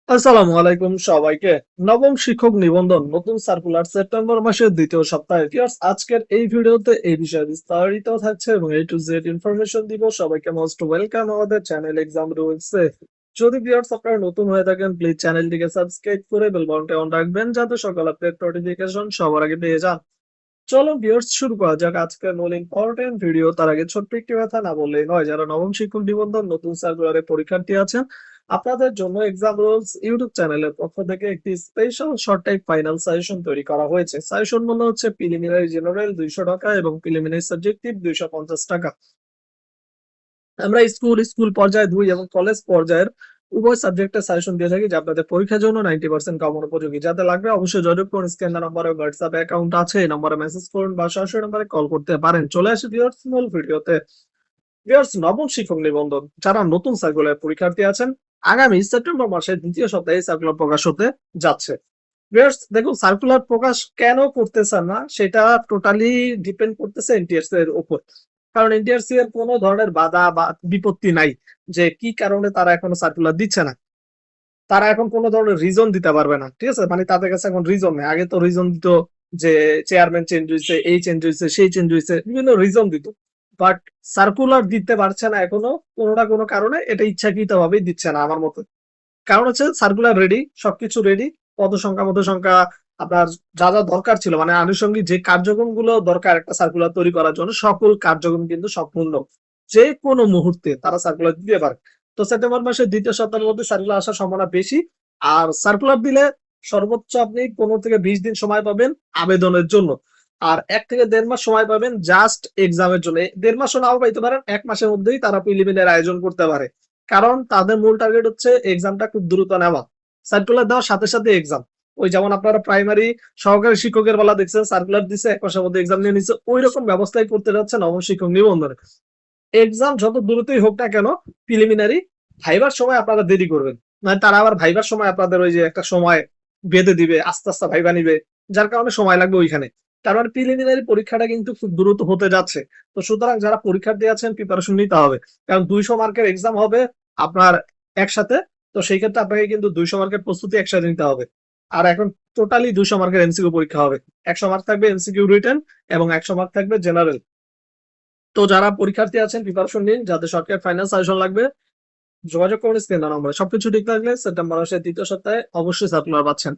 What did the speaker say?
আসসালামু আলাইকুম সবাইকে। নবম শিক্ষক নিবন্ধন নতুন সার্কুলার সেপ্টেম্বর মাসের দ্বিতীয় সপ্তাহে। ভিউয়ার্স, আজকের এই ভিডিওতে এই বিষয়ে বিস্তারিত থাকছে এবং A to Z ইনফরমেশন দিব। সবাইকে মোস্ট ওয়েলকাম আমাদের চ্যানেল এক্সাম রুলসে। যদি ভিউয়ার্স আপনারা নতুন হয়ে থাকেন, প্লিজ চ্যানেলটিকে সাবস্ক্রাইব করে বেল বাটনটি অন রাখবেন যাতে সকল আপডেট নোটিফিকেশন সবার আগে পেয়ে যান। চলো ভিউয়ার্স, শুরু করা যাক আজকের মূল ইম্পর্টেন্ট ভিডিও। তার আগে ছোট্ট একটি কথা না বললেই নয়, যারা নবম শিক্ষক নিবন্ধন নতুন সার্কুলারে পরীক্ষার্থী আছেন, আপনাদের জন্য এক্সাম রুলস ইউটিউব চ্যানেলের পক্ষ থেকে একটি special short type final suggestion তৈরি করা হয়েছে। সাজেশন মূল্য হচ্ছে প্রিলিমিনারি জেনারেল 200 টাকা এবং প্রিলিমিনারি সাবজেক্টিভ 250 টাকা। আমরা স্কুল পর্যায়ে 2 এবং কলেজ পর্যায়ের উভয় সাবজেক্টের সাজেশন দিয়ে থাকি, যা আপনাদের পরীক্ষার জন্য 90% কমন উপযোগী। যাতে লাগবে অবশ্যই যোগাযোগ করুন। স্ক্যান নম্বরে হোয়াটসঅ্যাপ অ্যাকাউন্ট আছে, এই নম্বরে মেসেজ করুন বা সরাসরি নম্বরে কল করতে পারেন। চলে আসি ভিউয়ার্স মূল ভিডিওতে। ভিউয়ার্স, নবম শিক্ষক নিবন্ধন যারা নতুন সার্কুলার পরীক্ষার্থী আছেন, আগামী সেপ্টেম্বর মাসের দ্বিতীয় সপ্তাহে সার্কুলার প্রকাশ হতে যাচ্ছে। ভিউয়ার্স, দেখুন সার্কুলার প্রকাশ কেন করতেছে না সেটা টোটালি ডিপেন্ড করতেছে এনটিআরসি এর উপর। কারণ এনটিআরসি এর কোনো ধরনের বাধা বা বিপত্তি নাই যে কি কারণে তারা এখনো সার্কুলার দিচ্ছে না। তারা এখন কোনো ধরনের রিজন দিতে পারবে না। ঠিক আছে? মানে তাদের কাছে এখন রিজন নেই। আগে তো রিজন দিত যে চেয়ারম্যান চেঞ্জ হইছে, এই চেঞ্জ হইছে, সেই চেঞ্জ হইছে। বিভিন্ন রিজন দিত। বাট সার্কুলার দিতে পারছে না এখনো কোনো না কোনো কারণে। এটা ইচ্ছাকৃতভাবেই দিচ্ছে না আমার মতে। কারণ হচ্ছে সার্কুলার রেডি, সবকিছু রেডি। পদ সংখ্যা আপনার যা দরকার ছিল, মানে আনুষঙ্গিক যে কার্যক্রমগুলো দরকার একটা সার্কুলার তৈরি করার জন্য, সকল কার্যক্রম কিন্তু সম্পূর্ণ। যে কোনো মুহূর্তে তারা সার্কুলার দিতে পারে। তো সেপ্টেম্বর মাসের দ্বিতীয় সপ্তাহের মধ্যে সার্কুলার আসার সম্ভাবনা বেশি। আর সার্কুলার দিলে সর্বোচ্চ আপনি 15 থেকে 20 দিন সময় পাবেন আবেদনের জন্য। আর 1 থেকে 1.5 মাস সময় পাবেন জাস্ট এক্সামের জন্য। 1.5 মাসও নাও পাইতে পারেন, 1 মাসের মধ্যেই তারা প্রিলিমিনারি আয়োজন করতে পারে। কারণ তাদের মূল টার্গেট হচ্ছে এক্সামটা খুব দ্রুত নেওয়া। সার্কুলার দেওয়ার সাথে সাথে এক্সাম। ওই যেমন আপনারা প্রাইমারি সহকারী শিক্ষকের বেলা দেখছেন সার্কুলার দিছে, 1 মাসের মধ্যে এক্সাম নিয়ে নিছে। ঐরকম ব্যবস্থাই করতে যাচ্ছে নবম শিক্ষক নিবন্ধনে। এক্সাম যত দ্রুতই হোক না কেন, প্রিলিমিনারি ভাইবার সময় আপনারা দেরি করবেন। মানে তারা আবার ভাইবার সময় আপনাদের ওই যে একটা সময় বেঁধে দিবে, আস্তে ভাইবা নিবে। যার কারণে সময় লাগবে ওইখানে। তার মানে প্রিলিমিনারি পরীক্ষাটা কিন্তু খুব দ্রুত হতে যাচ্ছে। তো সুতরাং যারা পরীক্ষার্থী আছেন প্রিপারেশন নিতে হবে। কারণ 200 মার্কের এক্সাম হবে আপনার একসাথে। তো সেই ক্ষেত্রে আপনাকে কিন্তু 200 মার্কের প্রস্তুতি একসাথে নিতে হবে। আর এখন টোটালি 200 মার্কের এমসিকিউ পরীক্ষা হবে। 100 মার্ক থাকবে এমসিকিউ রিটেন এবং 100 মার্ক থাকবে জেনারেল। তো যারা পরীক্ষার্থী আছেন প্রিপারেশন নিন, যাদের শর্টকাট ফাইনাল সাজেশন লাগবে যোগাযোগ করুন স্ক্রিন নম্বরে। সবকিছু ঠিক থাকলে সেপ্টেম্বর মাসের দ্বিতীয় সপ্তাহে অবশ্যই সার্কুলার পাচ্ছেন।